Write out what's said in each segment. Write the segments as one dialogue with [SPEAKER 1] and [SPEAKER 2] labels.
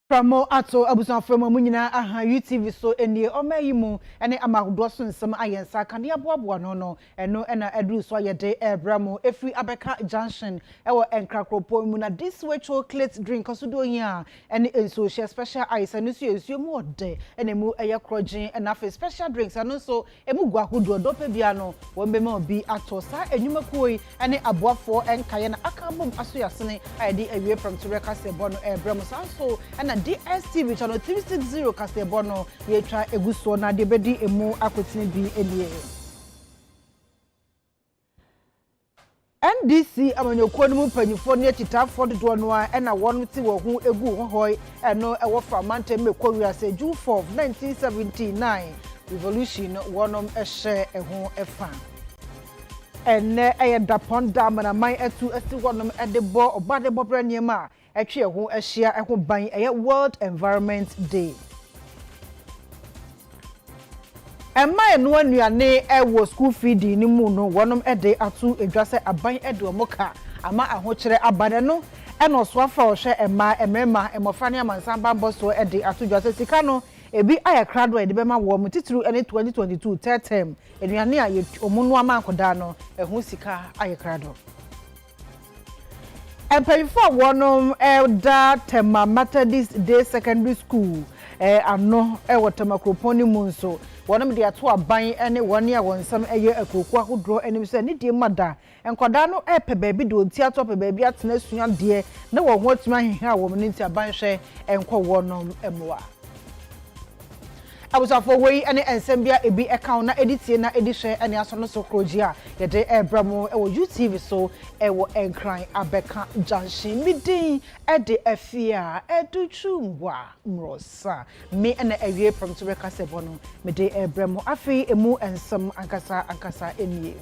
[SPEAKER 1] Pramo ato abusan fremo munyina aha UTV so enie omayimu ene amahudo so nsem ayensa kane aboaboa no eno na edru so yede ebramo efri abeka junction ewo enkrakropo mu na this way chocolate drink osudo yin ene enso share special ice ene so ensuo mu ode ene mu eye krogin ena fe special drinks ano so emu gwahodo dope bia no wombe ma obi ato sa enwumakuoi ene aboafo enkaye na akabom aso yasene ayede awie from to rekasebo no ebramo so ena DSTV channel 360 Castelbono ye try eguso na de bedi emu akotine bi elie NDC amanyoko no mpanyifo ne titafo dodo no a na wonu ti wo hu egu hohoi eno ewo from mantem mekowia se June 4 1979 revolution wonom ehye eho efa enne eye dapon dam na man etu esti wonom edebo obade bobra niema etwe ho ehia eho ban eye World Environment Day. Emma enu anuane ewo school feeding ni mu no wonom ede atu edwase aban ede omoka ama ahokere abane no eno so afa ohwe emma emema emofra ne amansan bambo so ede atu dwase sika no ebi ayakrado ede bema wo mu titru ene 2022 third term enuane a omunu ama akoda no ehu sika ayakrado. And pay for one elder Tema Methodist Day Secondary School. Ano Watermakroponi Munso. One of the atua buying any 1 year one some a year a cook who draw any say dear mother. And Cordano epe baby do theatre baby at next young dear. No one wants my hair woman into a bunch and call one emwa. I was off away and Sembia ebi account na editing na edition and asono so krojia ye de ebramo ewo UTV so ewo enkran abeka junction midday e de afia educhumwa mrosa me na awie from to rekasebo no midday ebramo afi emu ensem ankasa enie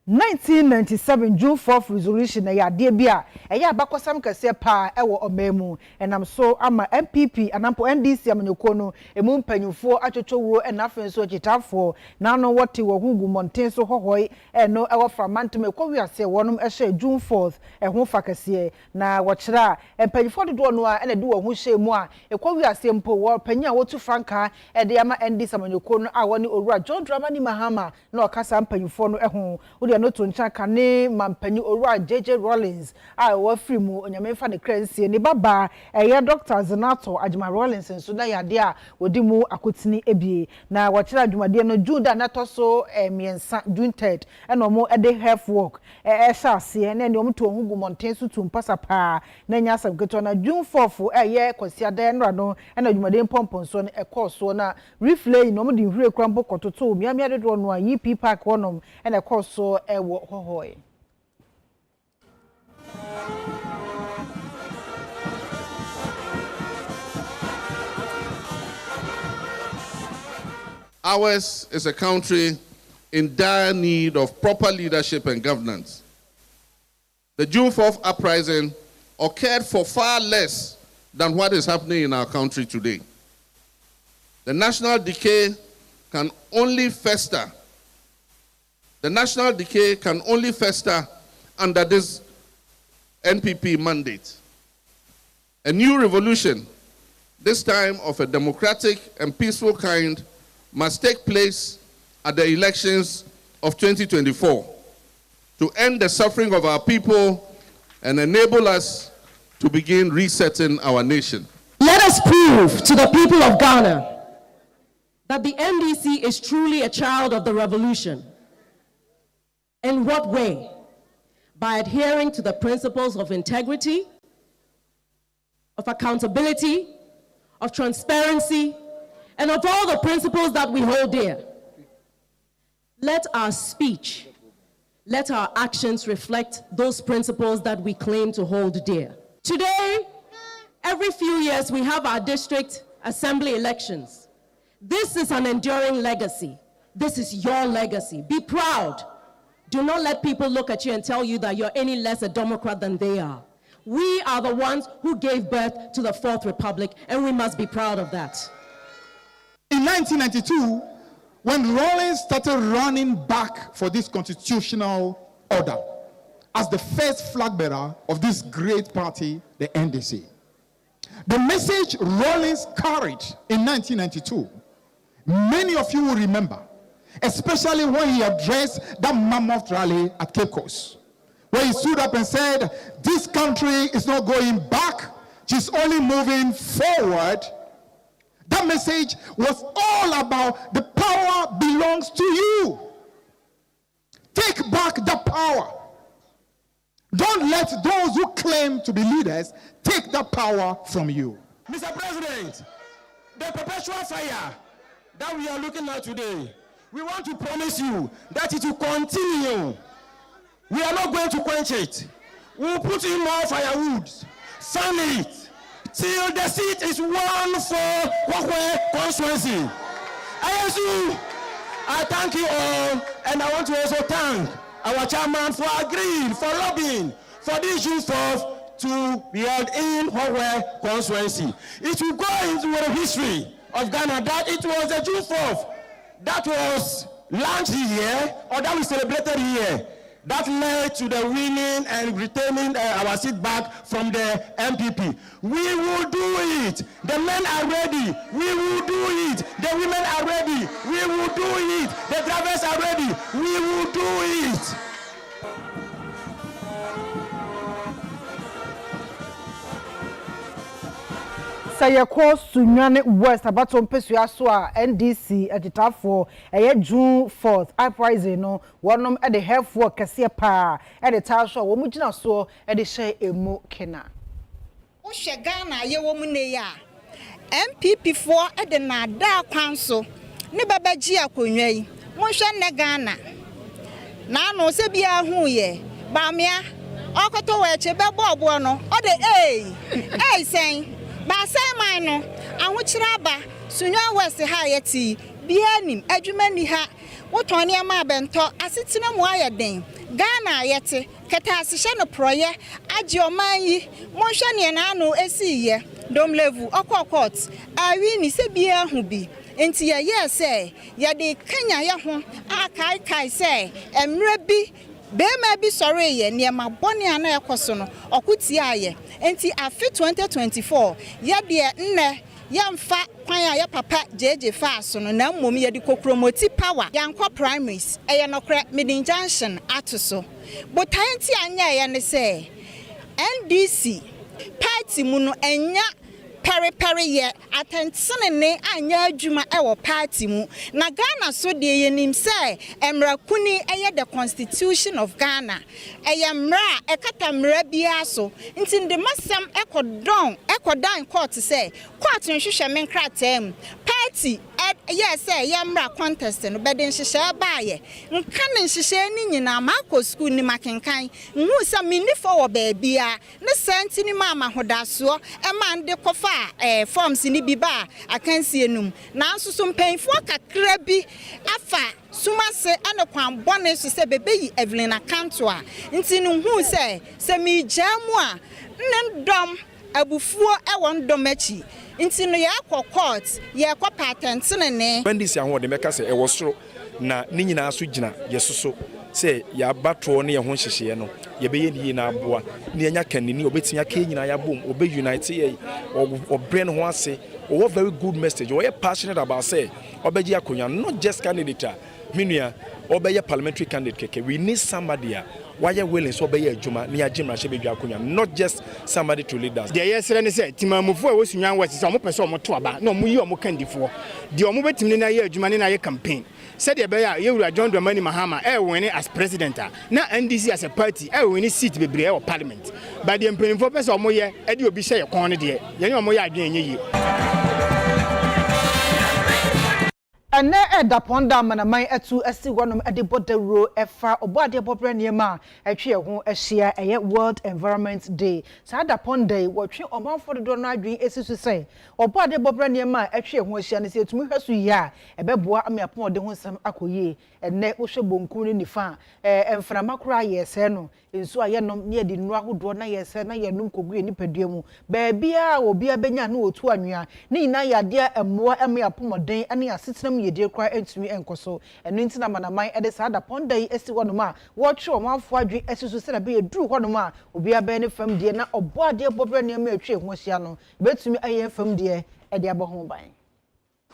[SPEAKER 1] 1997 June 4th resolution na yade bia eya abakosam kase pa ewo omemu enam so ama MPP anampo NDC amanyoko no emu mpanyufo atwotwowo enafen so kitafo na no wote wo hugu monten so hohoi eno ewo framantum ekwowiase wonum ehye June 4th eho fakase na wokyera empanyufo dodo no a ene de wo hu hye mu a ekwowiase mpo wo panya wotu franka ede ama NDC amanyoko no a woni owura John Dramani Mahama na okasa mpanyufo no eho no to nchaka ne mampanyi owura JJ Rollins a wo free mu onyamefa ne kransie ne baba eye Dr. Zanato Ajima Rollins nso na yade a wodi mu akotini ebie na wachira adwumade no June da na toso miensa June 3rd eno mo ede health work sase na ne omto ohugu monten so tumpasa pa na nya asabketo na June 4th eye kwasiada nra no na adwumade pompon so na ekoso na reflay no mo di hwure krambo kototo miamia de do no a EP park wonom na ekoso ewo hohoi.
[SPEAKER 2] Ours is a country in dire need of proper leadership and governance. The June 4th uprising occurred for far less than what is happening in our country today. The national decay can only fester. The national decay can only fester under this NPP mandate. A new revolution, this time of a democratic and peaceful kind, must take place at the elections of 2024 to end the suffering of our people and enable us to begin resetting our nation.
[SPEAKER 3] Let us prove to the people of Ghana that the NDC is truly a child of the revolution. In what way? By adhering to the principles of integrity, of accountability, of transparency, and of all the principles that we hold dear. Let our speech, let our actions reflect those principles that we claim to hold dear. Today, every few years, we have our district assembly elections. This is an enduring legacy. This is your legacy. Be proud. Do not let people look at you and tell you that you're any less a Democrat than they are. We are the ones who gave birth to the Fourth Republic, and we must be proud of that.
[SPEAKER 4] In 1992, when Rawlings started running back for this constitutional order as the first flag bearer of this great party, the NDC, The message Rawlings carried in 1992, many of you will remember, especially when he addressed that mammoth rally at Cape Coast, where he stood up and said, this country is not going back, she's only moving forward. That message was all about the power belongs to you. Take back the power. Don't let those who claim to be leaders take that power from you.
[SPEAKER 5] Mr. President, the perpetual fire that we are looking at today, we want to promise you that it will continue. We are not going to quench it. We will put in more firewood, fan it, till the seat is won for Kwakwe constituency. I thank you all, and I want to also thank our chairman for agreeing, for lobbying, for this June 4th to be held in Kwakwe constituency. It will go into the history of Ghana that it was the June 4th that was launched here, or that we celebrated here, that led to the winning and retaining our seat back from the MPP. We will do it. The men are ready. We will do it. The women are ready. We will do it. The drivers are ready. We will do it.
[SPEAKER 1] Sayako Sunyane West abaton pesua so a NDC agitafo June 4th uprising no wonom e de helpful kese pa e de tasho wo mugina so e de hye emu kena
[SPEAKER 6] wo hye Ghana ye wo mu ne ya MPP fo e de na da kwan so ne babaji akonwa yi mo hye ne Ghana na no se bia hu ye ba mea okoto we che be bobo no o de sen ba sai man no ahokyira ba Sunya West ha yeti bianim adwumani ha wotone ma bento asetena mu ayeden Ghana yete keta asehye no proye age oman yi monhwe ne na no esiye dom level okokot awi ni se bia hu bi enti ye se ye de kanya ye ho akai se emre bi bema bi sore ye niema bone ana ekoso no okuti aye enti afi 2024 ye de nne yamfa kwan ya papa jeje fa so no na mmom ye de kokromoti power yankwa primaries eye nokre Midday junction atoso botanti anya ye ne se NDC party mu no enya pere ye atensene ne anya adwuma e wo party mu na Ghana so de ye nim se emra kuni eye the constitution of Ghana eye mra e kata mra bia so nti de masam ekodan court se court nhwehwe me nkratam party ye say ye mra contest no beden hyehyɛ baaye nka ne hyehyɛ ni nyina mako school ni makenkan nhu sa minifo wo baabia ne santi ni mama hodaso e man de kofa forms ni bi ba akansie num na nso so mpanfo kakra bi afa sumase ane kwan bone so se bebeyi Evelyn akanto a nti no hu se mi jamu a ne ndom abufuo e won dom achi nti no ya court ya patent ne
[SPEAKER 5] when this ahode meka se e wosoro na ni nyina so gina yesoso se ya bato ne ye ho hyehye no ye be ye na aboa ne anya kanini obetinya ka nyina ya bom obe unite ye obre ne ho ase o very good message o ye passionate about say obeji akonya not just candidate minua obeye parliamentary candidate keke we need somebody why are willing so obeye adwuma ne agimra hye bedwa akonya not just somebody to lead us
[SPEAKER 7] de yesere ne se timamufo a wosunwan wati so mo pese o mo to aba na mo yi o mo kandifo de o mo betimni na ye adwuma ne na ye campaign said the bear you John Dramani Mahama winning as president na NDC as a party winning seat bebre or parliament but the empenfo person omo ye e de obi hye ye kon ne de ye ne omo ye adwen ye
[SPEAKER 1] ene edaponda manaman etu esi wonom ede bodero efa obode bobre niema etwe ho ehia eye World Environment Day sa daponda wotwe omanfo do no adwen esisu sei obode bobre niema etwe ho ehia ne se etumi hwesu yi a ebeboa amiapon de ho sam akoyie ene wo hwe bonkum ni nifa emframa kura yese no ensu ayenom ne edi nu ahodo na yese na yenum kogu ni padua mu ba bia obi abenya na otu anwea ni nyina yade emoa amiapon den ane asetenam yedie kwa entumi enkoso enu nti na manaman e de sada ponda yi esi wono ma wo twe omanfo adwe esisu se na be eduru hono ma obi abe ne fam die na obo ade bobre ne ma atwe ho hia no betumi aye fam die e de abo ban.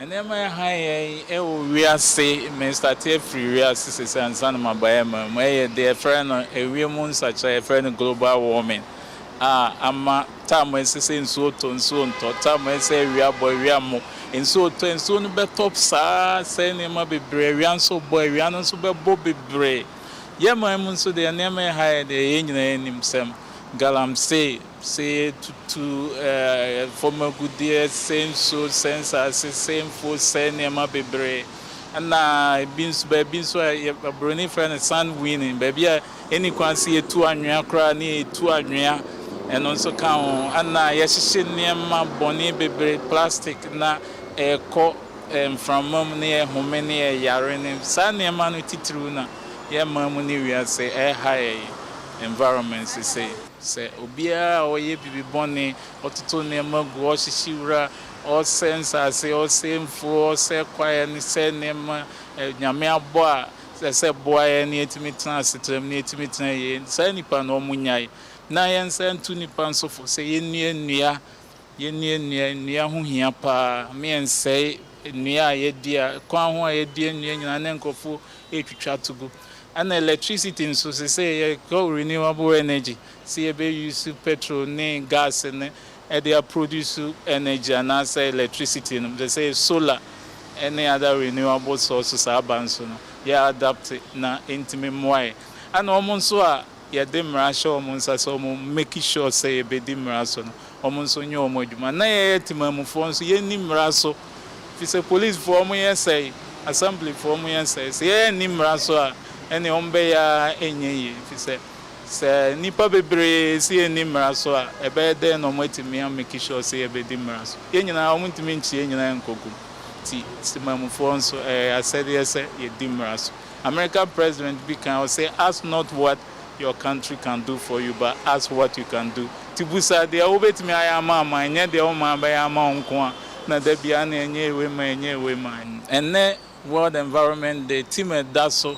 [SPEAKER 8] And then my high, we are say, Mr. Tefree, we are sisters and son of my bayama, my dear friend, a woman such a friend, global woman. I'm a time when saying so to so to time when say we are boy, we are more, and so to and soon be top, sir, saying him a be brave, we are so boy, we are so be bobby brave. Yeah, my moon so they are never high, the engine himself. Galam say to former good dear same so sense as same for same Emma Bebre. And now been so a brony friend son winning, baby. Any can see a 200 cranny, 200 and also count. And now yes, she near my bonny baby plastic na a co from mom near home near yarn, son near manu titruna. Yeah, mammy, we are say a high environment, say. Say obia oye bibi boni otuto nema go ohihira all sense say all same for say kwaya ni say nema nyame abo a say boy ni etimi tran setrem ni etimi tran ye say nipa no munyai na yen say ntu nipa nso for say yenua ho hia pa me say nua ye dia kwan ho ye dia nua nyina ne nkofo etwitwa togo and electricity so say go renewable energy see be use petrol ne gas ne they produce energy and say electricity they say solar any other renewable sources are banso no yeah adapt na intime moy and omonso a ya demra show omonso so make sure say be demra so no omonso nyo omoduma na ye timamufo nso ye nimra so fi say police for omo ye say assembly for omo ye say ye nimra so a any ombe ya enye fi say nipa bebre si eni mraso a ebe de no matimi am make sure say ebe di mraso ye nyina omuntimi nchie nyina nkoku ti simamufo nso asede say ye di mraso American president be can say ask not what your country can do for you but ask what you can do tibusa de obetimi ayama nye de o ma ba yama onko a na da bia na enye we ma enne World Environment Day team daso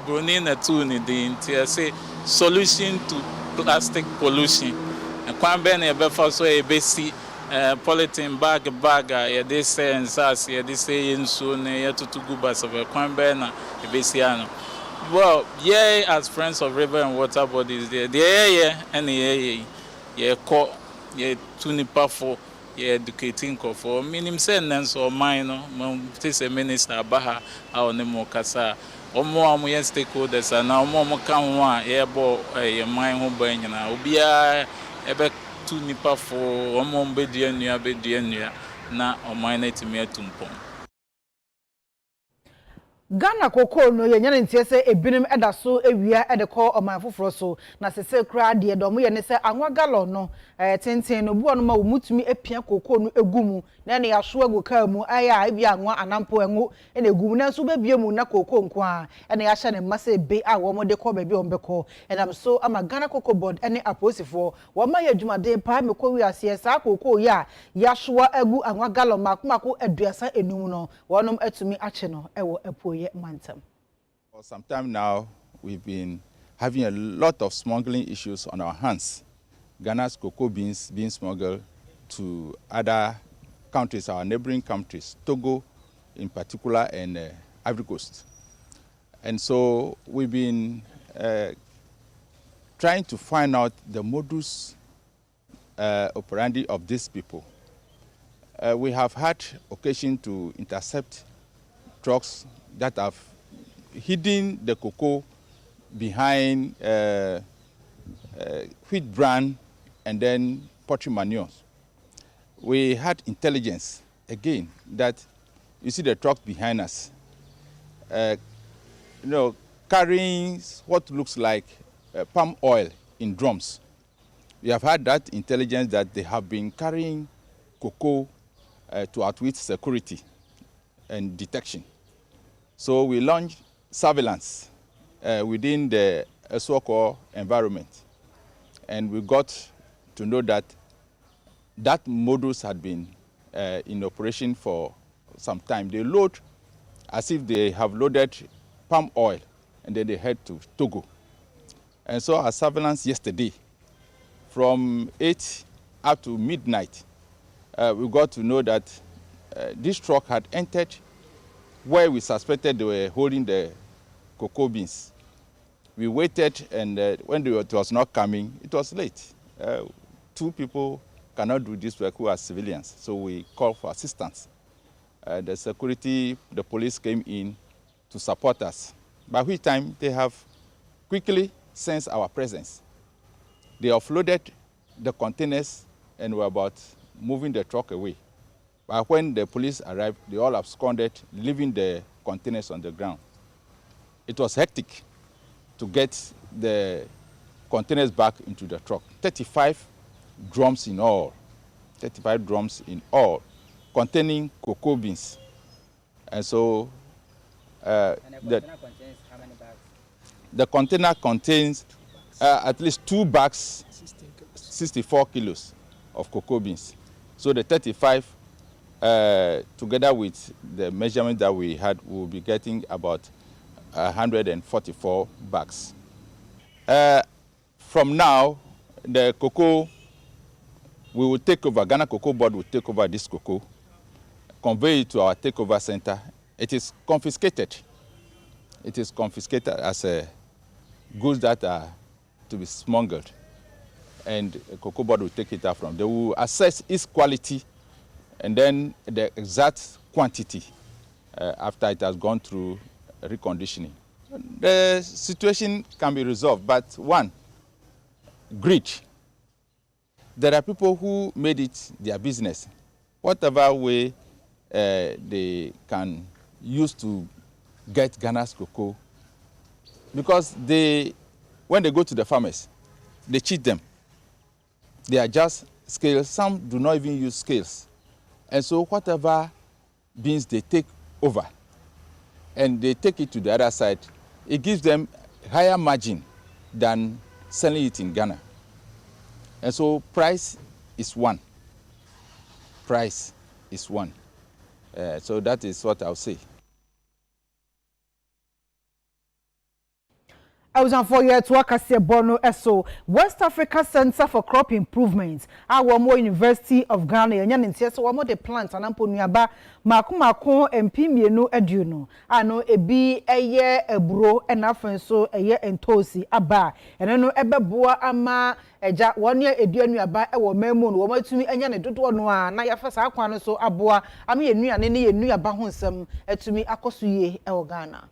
[SPEAKER 8] broni na tu ni the say solution to plastic pollution and kwan be na be for so e be see polythene bag ya dey say nsas ya dey say nso na ya tutugu bas of kwan be na e be see ano well yeah as friends of river and water bodies there and yeah ko yeah tunipa for yeah educating for minim sentence or minor this a minister abaha our name kasa omo amu yes stakeholders na omo ka ho a yeah bo yeah man ho ban nyina obia ebe tunipa for omo bedua nua na oman na timi atumpon
[SPEAKER 1] Ghana koko no ye nyane ntie se ebinim eda so ewia ede ko oman foforo so na sese kra de do mo ye ne se anwa galon no tenten no buo no ma omutumi epia koko no egumu na ne yaso agu ka mu aya ebia anwa anampo enwo ene egumu na so bebie mu na koko nko a ene ya hye ne mase be a wo mo de ko bebie ombeko enam so ama Ghana Cocoa Board ene aposifo wo ma ye adwumade pa me ko wi ase sa koko ya yaso agu anwa galon makomako aduasa enum no wonom atumi ache no ewo epo
[SPEAKER 9] For some time now, we've been having a lot of smuggling issues on our hands. Ghana's cocoa beans being smuggled to other countries, our neighboring countries, Togo in particular and Ivory Coast. And so we've been trying to find out the modus operandi of these people. We have had occasion to intercept trucks that have hidden the cocoa behind wheat bran and then poultry manures. We had intelligence, again, that you see the trucks behind us, carrying what looks like palm oil in drums. We have had that intelligence that they have been carrying cocoa to outwit security and detection. So we launched surveillance within the Eswako environment, and we got to know that that modus had been in operation for some time. They load as if they have loaded palm oil, and then they head to Togo. And so our surveillance yesterday, from 8 up to midnight, we got to know that this truck had entered where we suspected they were holding the cocoa beans. We waited, and when it was not coming, it was late. 2 people cannot do this work who are civilians, so we called for assistance. The security, the police came in to support us, by which time they have quickly sensed our presence. They offloaded the containers and were about moving the truck away. But when the police arrived, they all absconded, leaving the containers on the ground. It was hectic to get the containers back into the truck. 35 drums in all, containing cocoa beans. And so the container contains how many bags? The container contains at least 2 bags, 64 kilos of cocoa beans. So the 35, together with the measurement that we had, we'll be getting about 144 bags. From now, the cocoa, we will take over, Ghana Cocoa Board will take over this cocoa, convey it to our takeover center. It is confiscated. It is confiscated as goods that are to be smuggled. And the Cocoa Board will take it out from. They will assess its quality and then the exact quantity after it has gone through reconditioning. The situation can be resolved, but one, greed. There are people who made it their business. Whatever way they can use to get Ghana's cocoa, because when they go to the farmers, they cheat them. They are just scales. Some do not even use scales. And so whatever beans they take over and they take it to the other side, it gives them higher margin than selling it in Ghana. And so price is one. Price is one. So that is what I'll say.
[SPEAKER 1] I was on 4 years to work as a Bono SO West Africa Center for Crop Improvement. Our more University of Ghana. And in so one more the plants and amponuaba mako MP mienu eduno. Ano ebi eye ebro and afen so eye entosi aba. And ano ebeboa ama eja 1 year edunuaba ewo memun wo matumi enya ne dodo no a na ya fasa akwa no so aboa ama enuane ne enuaba ho nsem etumi akosuye ewo Ghana.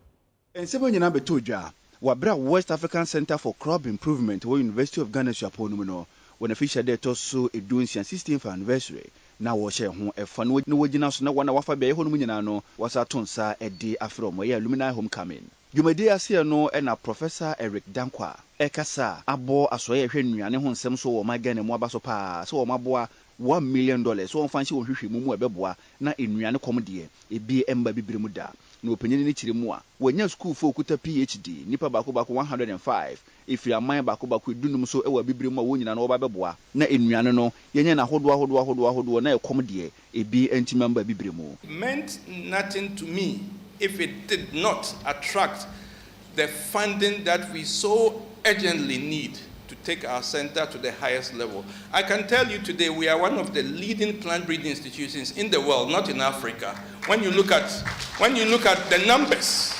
[SPEAKER 10] Ensebo nyina betodwa Wabra West African Center for Crop Improvement wo University of Ghana suaponum no when official day to so edunsia 16th anniversary na wo hye ho efa no wogina so na wana wafa be ho no nyina no wasa tonsa edi afrom ye alumni homecoming Midday ase no na Professor Eric Dankwa ekasa abo asoye hwe nnuane ho nsem so wo magane mu abaso pa so wo maboa $1 million so wonfanshi wo hwehwe mu ebeboa na ennuane kom de ebi emba bibire mu da no opanyini ni chirimu a wonya school fo okuta PhD nipa bako 105 ifiri aman bako edunum so ewa bibire mu a wonyina na obabeboa na ennuane no yenye na hodo na ekom de ebi entima mba bibire mu.
[SPEAKER 11] Meant nothing to me if it did not attract the funding that we so urgently need to take our center to the highest level. I can tell you today we are one of the leading plant breeding institutions in the world, not in Africa. When you look at the numbers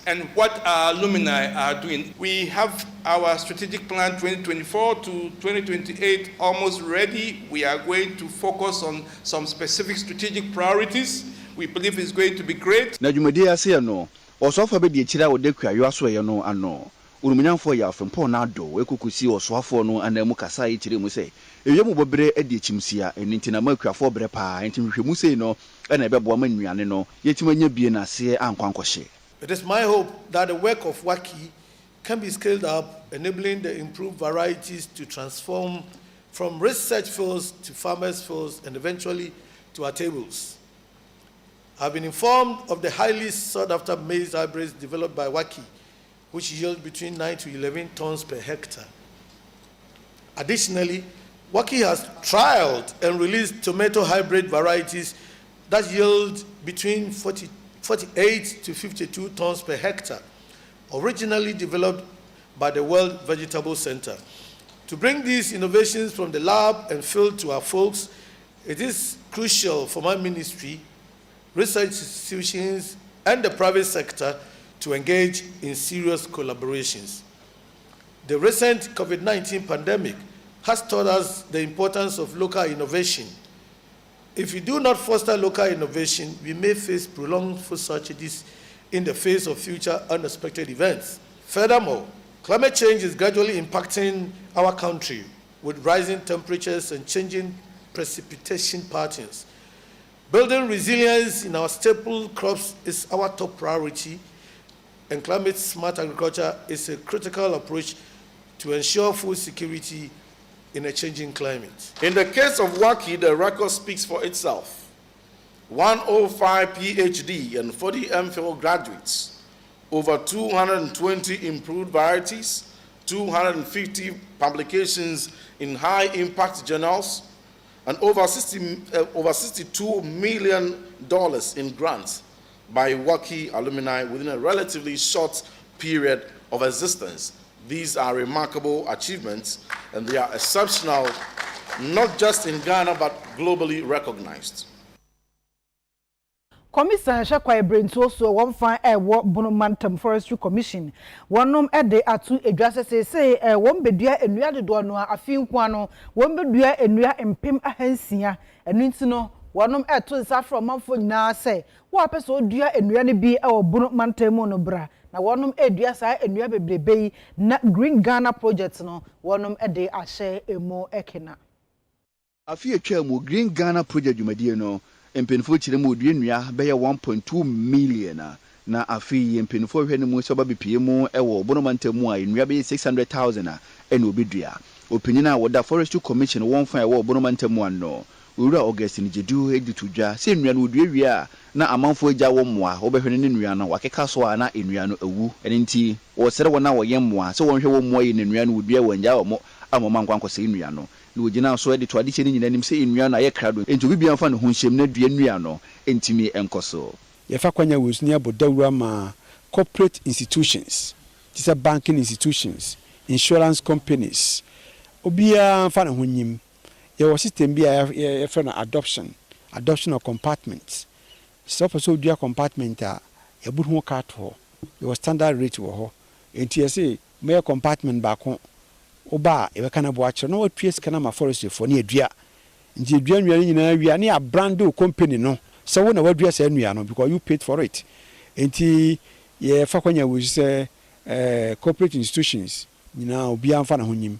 [SPEAKER 11] and what our alumni are doing, we have our strategic plan 2024 to 2028 almost ready. We are going to focus on some specific strategic priorities. We believe it's going to be great.
[SPEAKER 10] Na Midday ase no, osofa be de kira wo de kwayo aso ye no ano. Urumunyanfo ya afempo na do ekukusi osoafo no anamu kasa yi kire mu se ewemu bobre adi ekimsia enti na makuafo bre pa enti hwehwemu sei no na ebeboa manuane no yetimanya bie na se ankwankwohye.
[SPEAKER 12] It is my hope that the work of WACI can be scaled up, enabling the improved varieties to transform from research fields to farmers' fields and eventually to our tables. I've been informed of the highly sought-after maize hybrids developed by WACI, which yield between 9 to 11 tons per hectare. Additionally, WACI has trialed and released tomato hybrid varieties that yield between 48 to 52 tons per hectare, originally developed by the World Vegetable Center. To bring these innovations from the lab and field to our folks, it is crucial for my ministry, research institutions, and the private sector to engage in serious collaborations. The recent COVID-19 pandemic has taught us the importance of local innovation. If we do not foster local innovation, we may face prolonged food shortages in the face of future unexpected events. Furthermore, climate change is gradually impacting our country with rising temperatures and changing precipitation patterns. Building resilience in our staple crops is our top priority, and climate-smart agriculture is a critical approach to ensure food security in a changing climate.
[SPEAKER 2] In the case of WACI, the record speaks for itself. 105 PhD and 40 MPhil graduates, over 220 improved varieties, 250 publications in high-impact journals, and over $62 million in grants by WACI alumni within a relatively short period of existence. These are remarkable achievements, and they are exceptional, not just in Ghana, but globally recognized.
[SPEAKER 1] Commissioner Shakwa Brento so one fine what Bonomantam Forestry Commission. One de atu edwase say one bedua enua de do no afin kwano one bedua enua empem ahansia enu ntino one to nsa from manfo nyina say wo apeso dua enua ne bi e wo Bonomantam no bra na one edua sa enua bebrebe na Green Ghana project no one de ahye emo ekena
[SPEAKER 10] afi etwa mu Green Ghana project dwumadie no empenfo chire mu odue nua be 1.2 million na afi empenfo hwe ne mu so ba bepie mu e wo Bonomantam mu a nua be 600,000 ena obedua opinina woda Forestry Commission won fa e wo Bonomantam mu no owura August ni jedu editudwa se nua no odue wie a na amanfo agya wo moa wo behwe ne nua no wakeka so a na enua no awu enti wo sere wona wo yem moa se won hwe wo moa yi ne nua no odue wanja wo mo amoma nkwanko se nua no wogina so de to ade nyina nim se enua na ye krado enti obi bia mfa no honhyem na dua nua no entimi enkoso
[SPEAKER 13] ye fa kwanya wosuni abodawura ma corporate institutions these are banking institutions insurance companies obia fa no honyim ye wo system bia ye fa na adoption of compartments so for so dua compartment a ye bu ho ka to your standard rate wo ho enti ye say me compartment ba ko oba e be kana bo akere no watue sika ma forestry for ne adua nti adua nua nyina awia ne a brand o company no so wo na wadua sa nua no because you paid for it enti ye fa kwanya wo say corporate institutions nyina obi amfa na honyim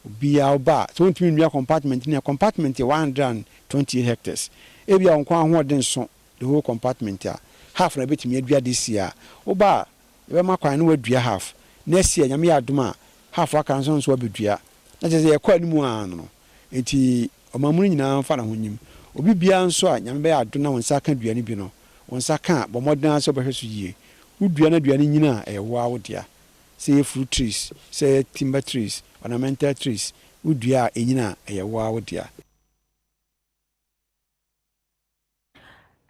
[SPEAKER 13] obi a oba so ntumi nua compartment ne compartment 120 hectares e bia nkwa ho de nso the whole compartment a half na betimi adua this year oba e be makwan no wadua half next year nyame ya adoma half aka nso abedua na je ye kwa nimu an no enti omamunu nyina fa na honyim obi bia nso a nyame be ado na wonsa ka duane bi no wonsa ka bomodan so behwe so yie udua na duane nyina e wo awodea say fruit trees say timber trees ornamental trees udua enyina e wo awodea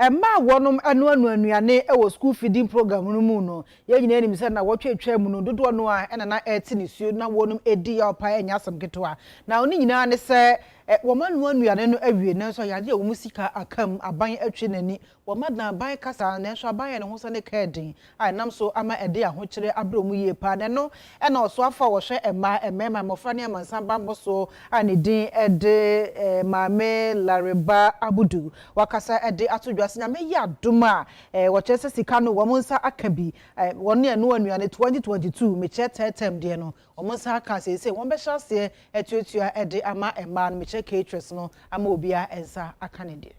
[SPEAKER 1] Emma wonom anu anuane e wo school feeding program no mu no ye nyina enim se na wotwetwa mu no dodo no a ena na eti ne suo na wonom edi ya opa enya asam ketewa na oni nyina ne se womanu anuane no awie na so yade wo musika akam aban atwe nani womada aban kasa na so aban ne ho se ne kaadin ai nam so ama ede ahokire abromu ye pa ne no ena oso afa wo hwe emma mofra ne amansan ba boso ani din ede mame Lareba Abudu wakasa ede atodwa na me ya doma wo chese sika no wo monsa akabi wonne anu anuane 2022 me che tetem de no wo monsa aka se won be hyase etuatua ede ama emma no me che caterers no ama obia ensa aka ne de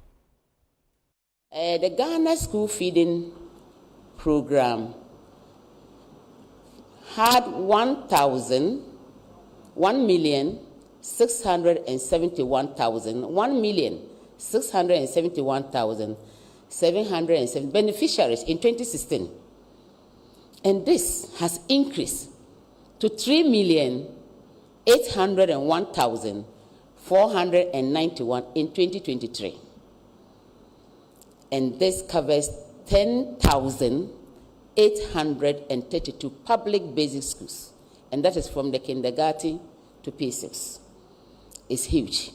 [SPEAKER 14] the Ghana school feeding program had 1,671,707 beneficiaries in 2016, and this has increased to 3,801,500 491 in 2023. And this covers 10,832 public basic schools. And that is from the kindergarten to P6. It's huge.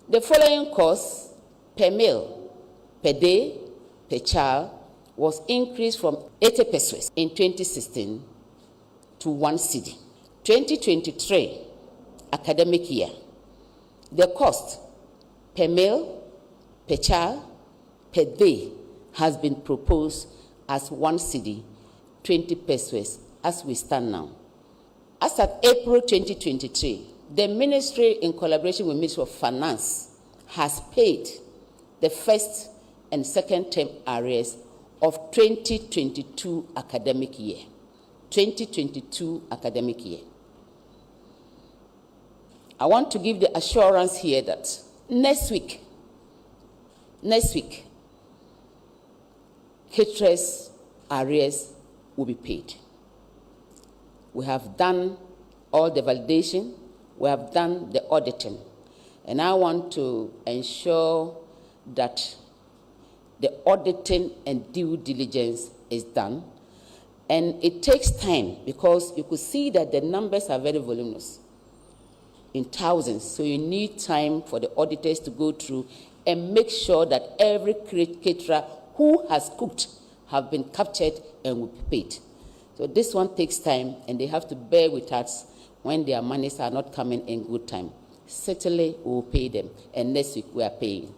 [SPEAKER 14] The following cost per meal, per day, per child was increased from 80 pesos in 2016 to 1 cedi. 2023 academic year, the cost per meal, per child, per day has been proposed as 1 cedi, 20 pesos as we stand now. As at April 2023, the ministry, in collaboration with Ministry of Finance, has paid the first and second term arrears of 2022 academic year. 2022 academic year. I want to give the assurance here that next week, caterers' arrears will be paid. We have done all the validation, we have done the auditing, and I want to ensure that the auditing and due diligence is done. And it takes time because you could see that the numbers are very voluminous, in thousands. So you need time for the auditors to go through and make sure that every caterer who has cooked have been captured and will be paid. So this one takes time, and they have to bear with us when their monies are not coming in good time. Certainly, we will pay them, and next week we are paying.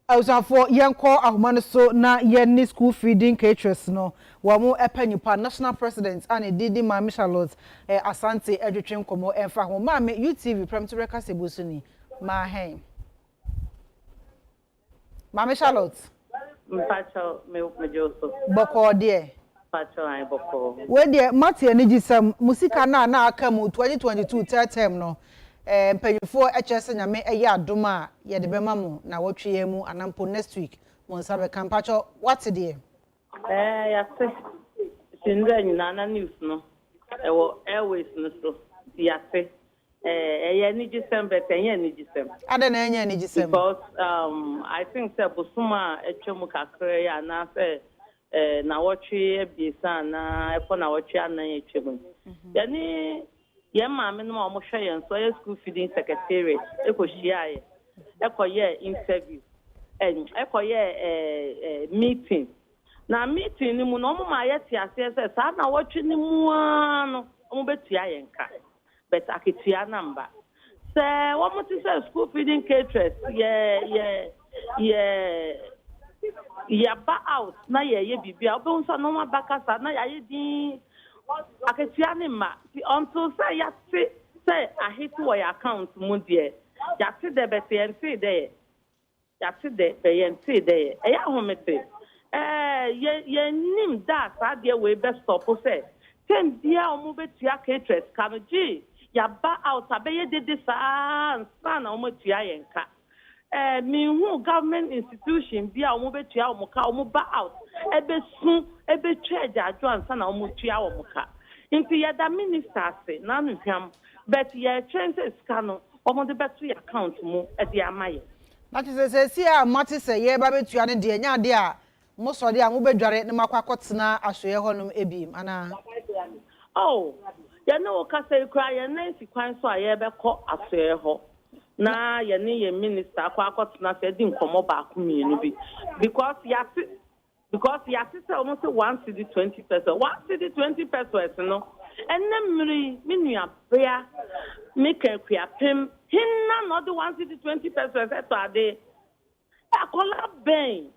[SPEAKER 1] For young call Ahumano so na yenni school feeding caterers no wamo epenyupa national president and Didi Mami Charlotte Asante edwetwen komo emfa ho ma me UTV prem to reka sebusuni ma hen Mami Charlotte
[SPEAKER 15] mpacho me joso
[SPEAKER 1] boko de
[SPEAKER 15] mpacho ai boko
[SPEAKER 1] we de mate ani gisam musika na aka mu 2022 third term no mpanyufo HS nyame eya adoma ye de bema mu na wotwe mu anampo next week mon sabe kampacho what de
[SPEAKER 15] ya se sinda nyina na news no ewo airways no so ya se eya ni December tenya ni December
[SPEAKER 1] ada na enya ni December
[SPEAKER 15] because I think say bosuma etwemu kakra ya na say na wotwe ebiesa na efo na wotwe anan etwemu ya ni Yema me no mo hwe yen so school feeding secretariat ekohia ekoye interview ekoye meeting na meeting ni mu no mo ma yeti ase se sa na wotwe ni mu ano mo betua yen ka but aketua number se wo mo ti say school feeding caterers ye ba out na ye bibia obo nso no ma bakasa na ye din aketua ni ma until say ya say I hit your account mu de ya se de BTNC de ya se de BNC de ya homete ye nim da sa de we be stop say ten dia omo betua caterers kan ji ya ba out abeye de sa na omo tua yen ka me hu government institution bia omo betua omo ka omo ba out ebe sun ebe treasure adwo ansa na omo tua omo ka inti ya da minister se na nhwam but ya chances kanu omo de betu account mu e de amaye
[SPEAKER 1] na ti se si a mati se ye ba betua ne de nya de a mo so de a mo bedware ne makwakotena asoye honum ebim ana
[SPEAKER 15] oh ya no ka se kra ya na si kwan so a ye be ko asoye ho na ya ni ye minister akwakotena se di nkomo ba ku mienu bi because ya say almost 1 cedi 20 pesos 1 cedi 20 pesos no ennemri minua bia make akua pem hinna no the 1 cedi 20 pesos eto ade akola ben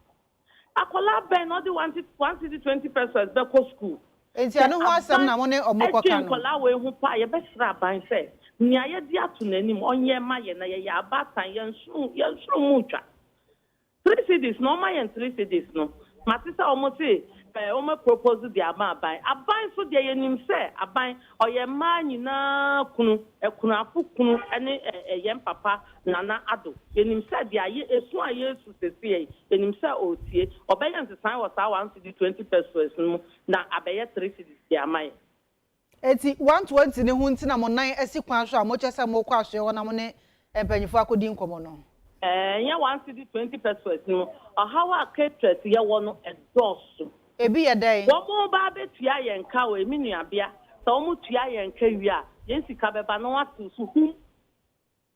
[SPEAKER 15] no the 1 cedi 20 pesos be ko school
[SPEAKER 1] enti anu ho asem na mo ne omoko kan no
[SPEAKER 15] akola we hu pa ye be sra ban se nia ye di atu nanim onye ma ye na ye ya abatan ye nsu mu twa 3 cedis no ma ye 3 cedis no Matisa omote omo propose the aban so de yenim se aban oye ma nyina kunu afukunu ene yem papa nana ado yenim se de aye esu aye su sese yenim se otie obeyan se san was 1 cedi 20 pesos no na abeye 3 cedis de amai
[SPEAKER 1] eti 120 ne hunti na mo nan esi kwan so a mo chese mo kwa so wona mo ne empanyifo akodi nkomo no
[SPEAKER 15] nya 120 pesos no hawa caterers ye wono exhaust
[SPEAKER 1] ebi ye dai
[SPEAKER 15] wo mo ba betua ye nka o emi nuabia so mo tua ye nka wi a ye sika beba no watu so hum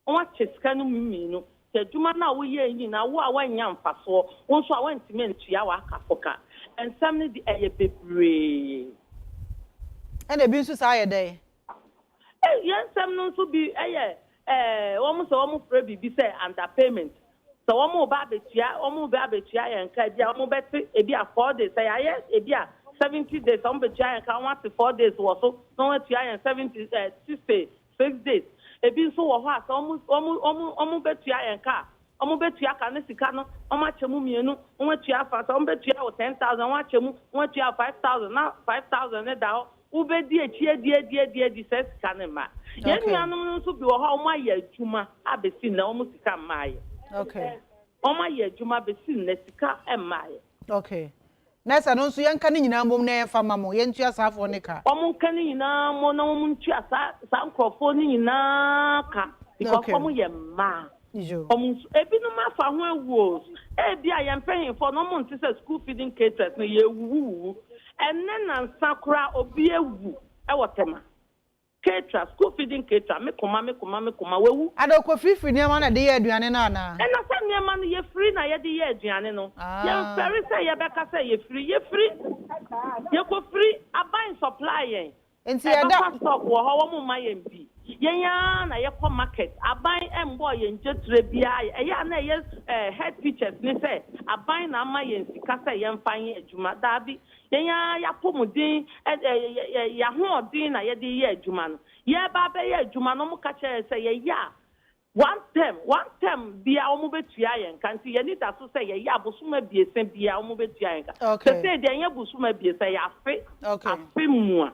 [SPEAKER 15] o sika no mimi te djuma na wo ye yin na wo a wanya mfaso wo so a wantime ntua wa akafoka ensam ne di eye bebre
[SPEAKER 1] and ebi nso sa ye dai
[SPEAKER 15] yensam no so bi eye wo mo so wo mo frɛ bibi sɛ underpayment so wo mo ba betua ye nka bia wo mo beti ebi a 4 days say aye ebi a 70 days wo mo betua ye nka 4 days wo so no we tua ye 70 6 days ebi nso wo ho a so wo mo betua ye nka wo mo betua ka ne sika no wo ma chemu mienu wo mo tua fa so wo mo betua wo 10,000 wo chemu wo tua 5,000 na 5,000 ne da ho ubedi die ses kanema yenu anu nso bi wo ha o ma ye adwuma abesi na o mu sika maaye
[SPEAKER 1] okay
[SPEAKER 15] o ma ye adwuma besi na sika emaaye
[SPEAKER 1] okay nesa no nso yanka ne nyina mbom na ye fa mamo ye ntua saafo ne ka
[SPEAKER 15] o mu nka ne nyina mo na o mu ntua sa nkrofo ne nyina ka because o mu ye ma o mu ebi no ma fa ho awuo ebi a ye mpehimfo no mo nte se school feeding caterers no ye wuwu enne na nsakura obi ewu ewotema caterer school feeding caterer me koma wewu
[SPEAKER 1] adoko free niam na de ye aduane na na
[SPEAKER 15] ena se niam na ye free na ye de ye aduane no ye very say ye beka say ye free ye ko free aban supply yen
[SPEAKER 1] enti ye da
[SPEAKER 15] stock wo ho mo ma ye mbi yenya na ye ko market aban embo ye njetre bia ye na ye head teachers ni say aban na ma ye sika say ye mfan adwuma dabi yenya ya pomudin ya ho odin na ye de ye adwuma no ye ba be ye adwuma no mo ka che say ye ya one term bia o mo betua ye nka nti ye need to say ye ya bosuma biesen bia o mo betua ye nka say de ye bosuma biesen ya afe mua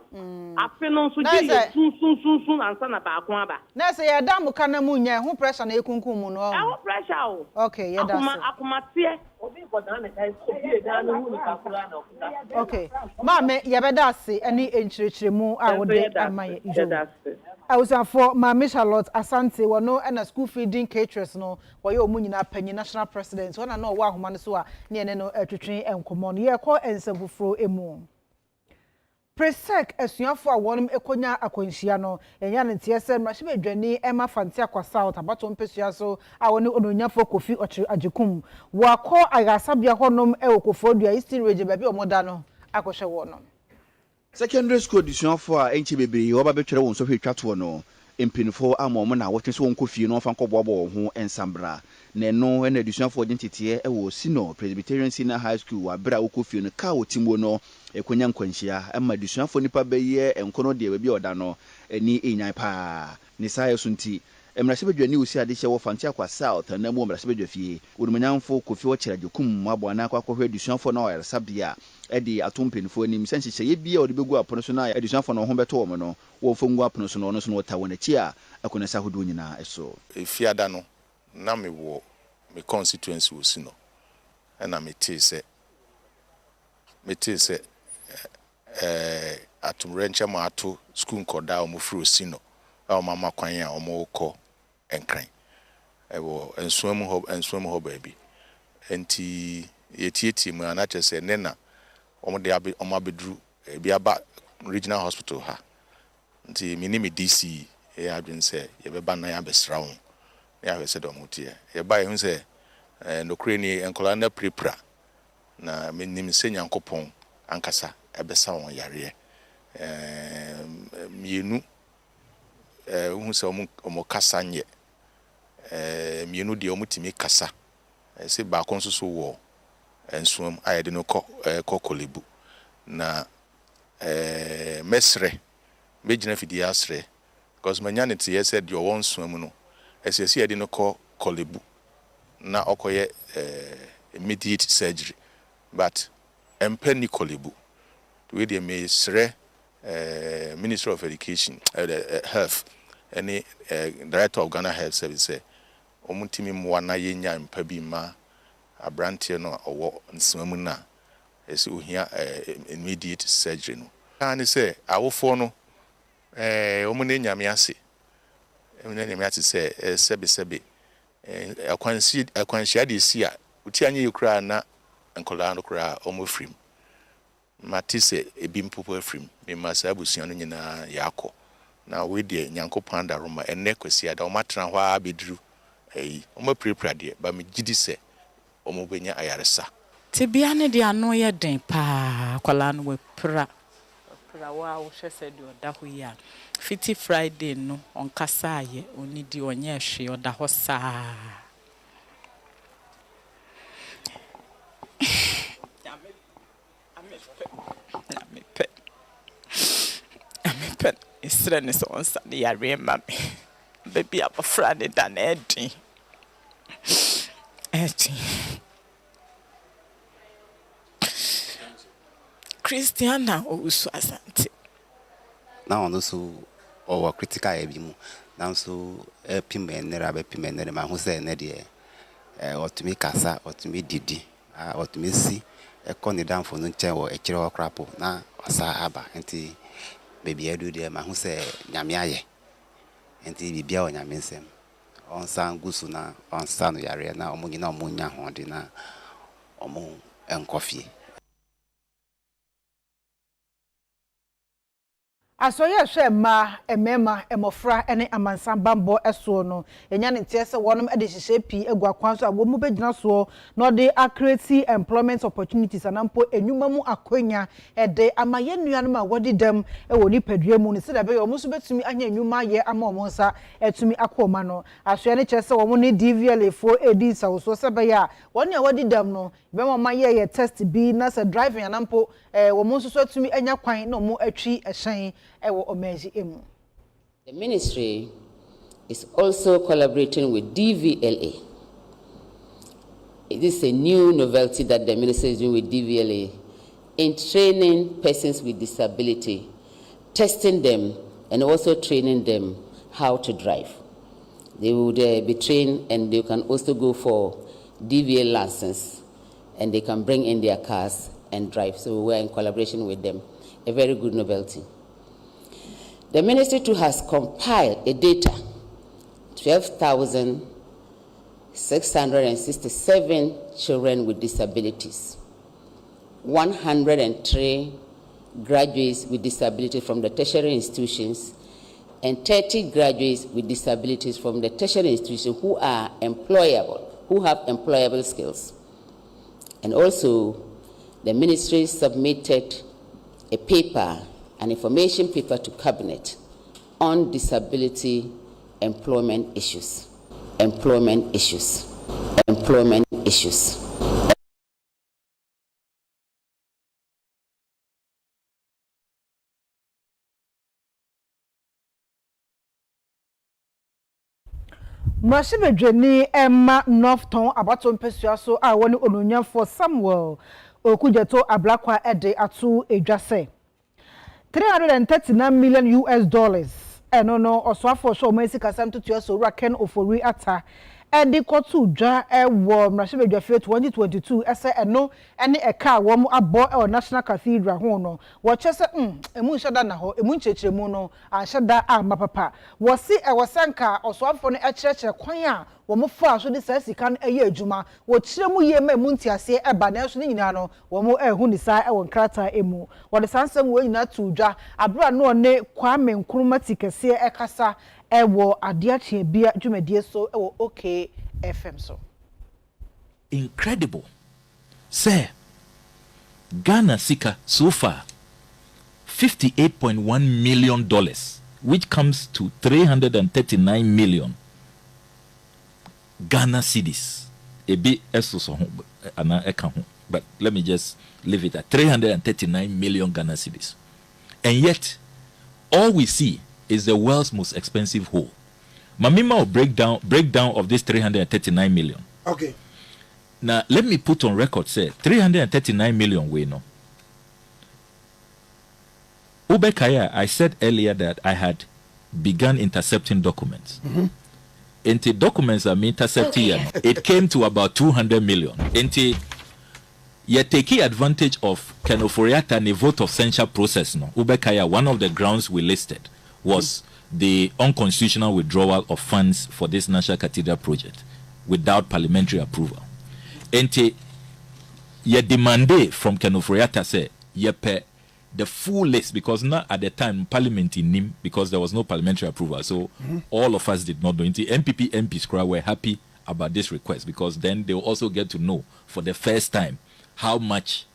[SPEAKER 15] afe no so di sun ansa na ba ko aba
[SPEAKER 1] na say ye da mo kana mu nya ho pressure na ekunkun mu no
[SPEAKER 15] ho pressure o
[SPEAKER 1] okay ye da
[SPEAKER 15] akomatie obi bodan na kai obi da no hu ni kakura na okuta
[SPEAKER 1] okay ma me ye be da se ani enchirechiremu a wo de amaye ijo for Mama Charlotte Asante wono na school feeding caterers no wo ye omunyina panyi national president wona na owa ahoma no so a ne ene no atwetwen enkomo no ye ko ensabufro emu presec asuafo a wonom ekonya akwanhia no enya ne ntie se mrahye bedwani ema fante akwa south abato mpesua so a woni ononyafo kofi ochire ajekum wakọ agasabia honom ewokofodua eastern region ba bi omoda no akohwe wonom
[SPEAKER 10] secondary school disuafo a enche bebre oba betwere won so hwetwato no empinfo amom na wote so wonko fie no fa nkọbobo ho ensambra na eno na disuafo dintete ewo sino Presbyterian Senior High School wa bra woko fie no ka otimo no ekonya nkwanhia ama disuafo nipa beye enkono de ba bi oda no ani enyan pa ni saye sunti emrahye bedwani usi ade hye wo fante akwa south na mu emrahye bedwafie wonumanyamfo kofi wo kyerɛ djokum mabwana akwa akɔhwɛ disuafo na ɔyɛ sabia edi atompenfo anim senhyehyɛ ye bia ɔde begu apono so na edusuafo no ho beto wo no wo fongu apono so no no so no ta wona chi a akona sa hodo nyina eso
[SPEAKER 16] efiada no na me wo me constituency wo si no na me te se atumrenche ma ato school nkoda o mo fro si no a o mama kwan a o mo kɔ enkran ewo ensuam ho baabi enti yetieti mu ana kyese ne na omode omabedru bi aba regional hospital ha nti minimi DC e adwen se ye beba na ya besra wo ya hwese do mutie ye ba ye hu se nokure ni enkola na prepra na minim se nyankopon ankasa ebesa won yare mienu hu se omo kasa nye mienu de omutimi kasa se ba kon so wo ensuam ayede no kokolebu na mesre mejina fidi asre because manyane te ye said your one suam no esese yede no kolebu na okoye immediate surgery but empeni kolebu we dey mesre Minister of Education Health any Director of Ghana Health Service omutimi mwa na yenya mpa bi ma abrantie no owo nsemamu na esi ohia immediate surgery no kan say awofo no omune nyame ase emune nyame ase se sebe akwanhia de si a uti anye yekura na nkola no kura omofrim matise ebi mpopo afrim me masa abusuan no nyina yakọ na we de nyankopɔn da roma enne kwasi ada omatran hɔ abeduru omaprepra de ba me gidi se omobenya ayaresa
[SPEAKER 17] tibia ne de ano ye den pa kwala no we pra wa wo hwese de oda ho ya fiti friday no on kasa ye oni di onye hwe oda ho saa ame isra ne so on sa de yare ma me baby abofra ne da na edin Christiana Owusu Asante.
[SPEAKER 18] Now also our critical ebimu. Now so pimenera be pimenera ma hu se ne de otumi kasa otumi didi otumi si ekoni dan fo no nche wo ekire okrapo na osa aba enti baby edu de ma hu se nyame aye enti bibia o nyame nsem on san gusu na on san yare na omunyi na omunya ho de na omu enkofie.
[SPEAKER 1] Asoye hwe ma emema emofra ene amansambambo eso no enya ne tiese wonom ede hihye pi egwa kwanso abomu begina so no de accuracy employment opportunities anampo enwuma mu akonya ede amaye nuanom a wodi dem ewo ni padua mu ne se da be yo muso betumi anya enwuma ye ama omonsa etumi akoma no asoye ne kyese wo ne DVLA fo edi sawo se be ya woni a wodi dem no be mo maye ye test bi na se driving anampo wo muso so etumi anya kwan no mu atwi ehyen. The
[SPEAKER 14] ministry is also collaborating with DVLA. It is a new novelty that the ministry is doing with DVLA in training persons with disability, testing them, and also training them how to drive. They would be trained, and they can also go for DVLA license, and they can bring in their cars and drive. So we're in collaboration with them. A very good novelty. The ministry too has compiled a data, 12,667 children with disabilities, 103 graduates with disabilities from the tertiary institutions, and 30 graduates with disabilities from the tertiary institutions who are employable, who have employable skills. And also, the ministry submitted a paper, an information paper to Cabinet on disability employment issues. Employment issues. Employment issues.
[SPEAKER 1] Mashibedweni Emma Northton abaton pesua so a woni onunya for Samuel okujeto ablakwa ede atu edwase $339 million eno no oswafo so mesi kasam tutu so raken ofori ata edi kotu dwa ewo mrashibedwa fe 2022 ese eno ene eka wo mu abo e National Cathedral ho no wo chese emu shada na ho emu nchechiremu no anshada amapapa wo si e wosanka oswafo no ekyerekye kwan a wo mu fa so de sasika no eye adwuma wo kyeremu ye ma emu ntiase eba na so nyina no wo mu ehu ni sa e won krata emu wo de sansam wo nyina tu dwa abra no ne Kwame Nkrumah kese ekasa ewo adiache bia dwumadie so ewo okay FM so
[SPEAKER 19] incredible say Ghana sika so far $58.1 million, which comes to 339 million Ghana cedis. A bit so but let me just leave it at 339 million Ghana cedis. And yet all we see is the world's most expensive hole. Mamima will breakdown of this 339 million.
[SPEAKER 20] Okay.
[SPEAKER 19] Now let me put on record, say 339 million we know. Ubekaya, I said earlier that I had begun intercepting documents. Into documents are intercepting, it came to about 200 million. Into you're taking advantage of Kenoforiata and a vote of censure process. No, Ubekaya, one of the grounds we listed was the unconstitutional withdrawal of funds for this National Cathedral project without parliamentary approval. And ye demanded from Kenoforiata say ye pay the full list, because not at the time Parliament in NIM, because there was no parliamentary approval. So all of us did not know. MPP MPs were happy about this request, because then they will also get to know for the first time how much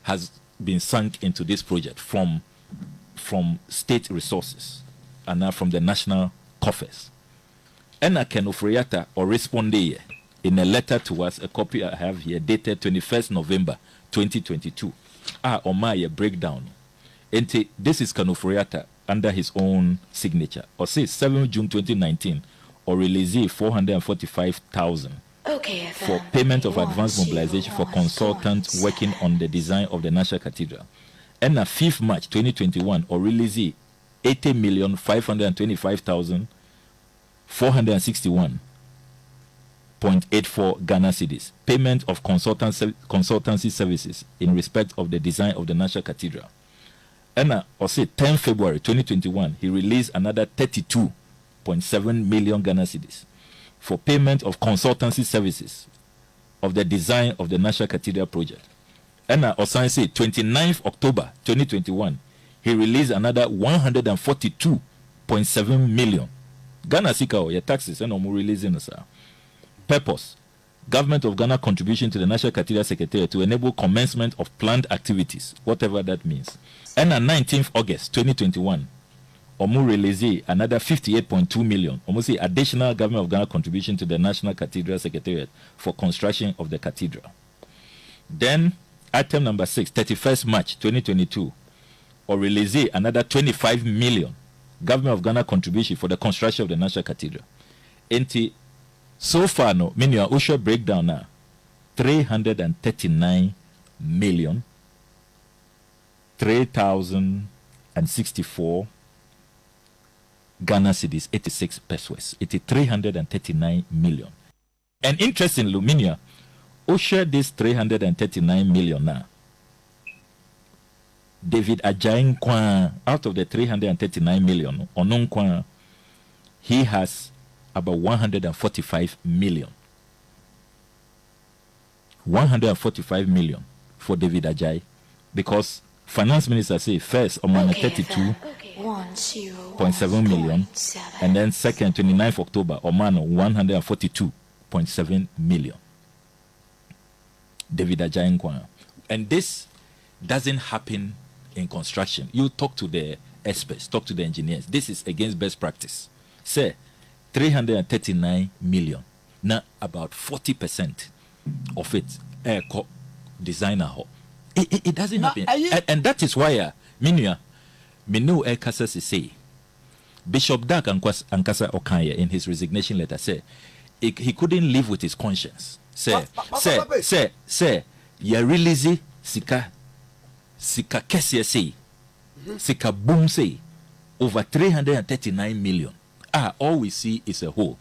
[SPEAKER 19] has been sunk into this project from state resources and now from the national coffers. And I can offer or respond in a letter to us, a copy I have here dated 21st November 2022. On my breakdown. And this is Kanoforiata under his own signature. Or say 7 June 2019, or release 445,000 for payment of advance mobilization for consultants working on the design of the National Cathedral. And on 5th March 2021, or release 80,525,461.84 Ghana cedis. Payment of consultancy services in respect of the design of the National Cathedral. And or say 10 February 2021, he released another 32.7 million Ghana cedis for payment of consultancy services of the design of the National Cathedral project. And or say 29th October 2021, he released another 142.7 million Ghana sika or your taxes and more releasing us. Purpose: Government of Ghana contribution to the National Cathedral Secretariat to enable commencement of planned activities, whatever that means. And on 19th August 2021, Omu release another 58.2 million, almost additional Government of Ghana contribution to the National Cathedral Secretariat for construction of the cathedral. Then, item number 6, 31st March 2022, or release another 25 million Government of Ghana contribution for the construction of the National Cathedral. So far, no, meaning your Usha breakdown now, 339 million 3,064 Ghana cedis, 86 pesos. It is 339 million. And interestingly, Luminia, Usha this 339 million now. David Ajayi Nkwan, out of the 339 million, Onon Nkwan, he has about 145 million. 145 million for David Ajayi, because finance minister say first on 32.7 million, and then second 29th October on 142.7 million. David Ajayi Nkwan. And this doesn't happen in construction. You talk to the experts, talk to the engineers. This is against best practice. Say 339 million. Now about 40% of it designer. It doesn't happen. And that is why Minya Minu Kasas say Bishop Dak Ankasa Okanya in his resignation letter said he couldn't live with his conscience. Say ya release sika kesia say sika boom say over 339 million. All we see is a hole.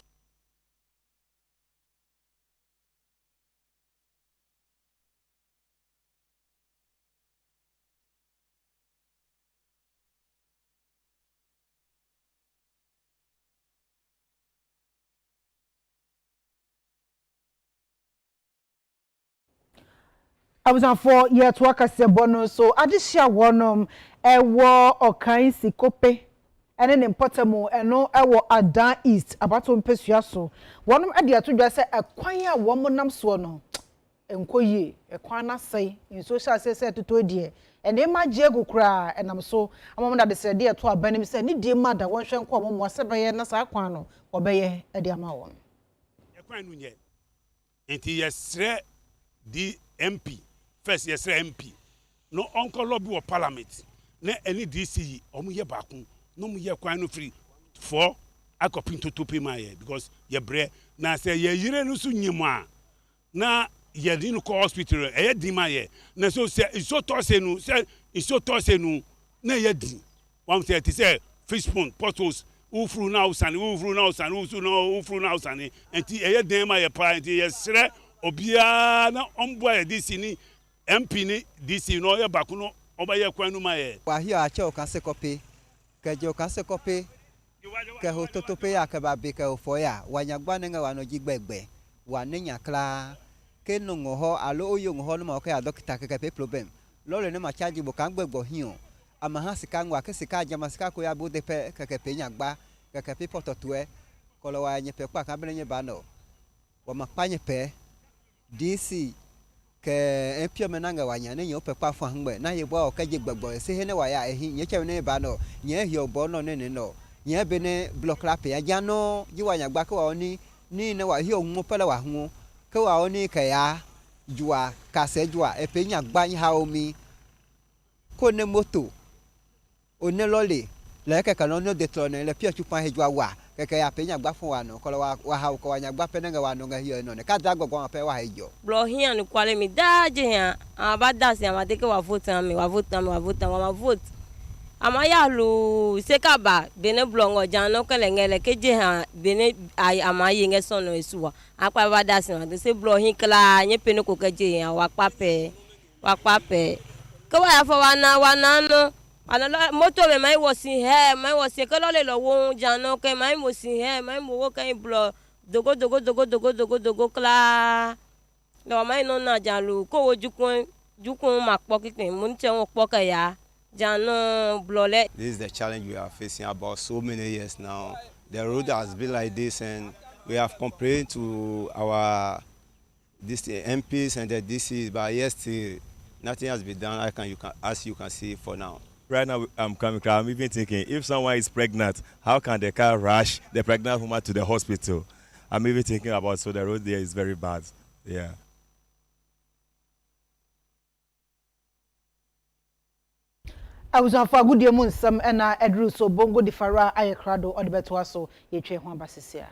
[SPEAKER 1] I was on for year to work as a bonus, so I just share one a war or kind sikope. And then in Potamo, and no, I will Adan East about to Pesuaso. One idea to just say a quiet woman, Swano, and Koye, a quana say, in social say to dear. And then my jago cry, and I'm that they said, dear to our Benny said, need dear mother, one shank woman was 7 years, Nasaquano, or Baye, a dear Mawan.
[SPEAKER 20] A quine yet. And he has the MP, first yes, MP. No uncle lobby or parliament, ne any DC, or me back. No more quite free for I could pin to pay my head because your bread now say ye no soon you ma na ye didn't call hospital a dima na so say it's so tossenu say it's so tossenu na ye di one say to say fish pond portals who through now and who through now and who through now and ye dem my parent ye sre obia na omboy this ni MP ni this no ye back no oba ye kwanu my
[SPEAKER 21] wa here a che o kan se copy ke jo ka se kope ke ho totope ya ke ba be ke ho fo ya wa nya gba ne wa no jigbegbe wa ne nya kla ke no ho alo oyo ho no ma ke doctor ke pe problem lo le ne ma charge bo kan gbegbo hiun ama ha sika ngwa ke sika jama sika ko ya bo de pe ke pe nya gba ke pe pototoe ko lo wa nye pe pa kan be nye ba no wa ma pa nye pe DC ke empio menanga wanya ne nyo pepa fo hangbe na ye bo ka je gbagbo se he ne wa ya ehi nye che ne ba no nye hi obo no ne no nye be ne block rap ya ja no ji wanya gba ka wa oni ni ne wa hi ohun pele wa hu ka wa oni ka ya jua ka se jua e pe nya gba ha omi ko ne moto o ne lole le ke ka no no de tro ne le pia chupa he jua wa keke ya pe nya gba fun wa no ko wa ha ko nya gba pe ne wa no ga hi no ne ka da gbogbo pe wa he jo
[SPEAKER 22] bro hian ni kwale mi daje ya aba dasi ama teke wa vote ami wa vote wa ma vote ama ya lu se ka ba bene blongo jan no kele ngele keje ha bene ai ama ye nge so no esuwa apa ba dasi ma se bro hin kla nye pe ne ko keje ya wa pa pe ko wa ya fo wa na no ana moto me mai wosi ke lo le lo wo jano ke mai wosi mai mo wo kan blo dogo kla lo mai no na jalu ko wo jukun ma po kitin mo nche won po ka ya jano blo le.
[SPEAKER 23] This is the challenge we are facing about so many years now. The road has been like this and we have complained to our MPs and the DCs, but yes, still nothing has been done. As you can see for now.
[SPEAKER 24] Right now, I'm even thinking, if someone is pregnant, how can the car rush the pregnant woman to the hospital? I'm even thinking about, so the road there is very bad. Yeah.
[SPEAKER 1] I was on for good year, Munsam, and I drew so bongo di fara, I crado, or the better so, ye train one basisia.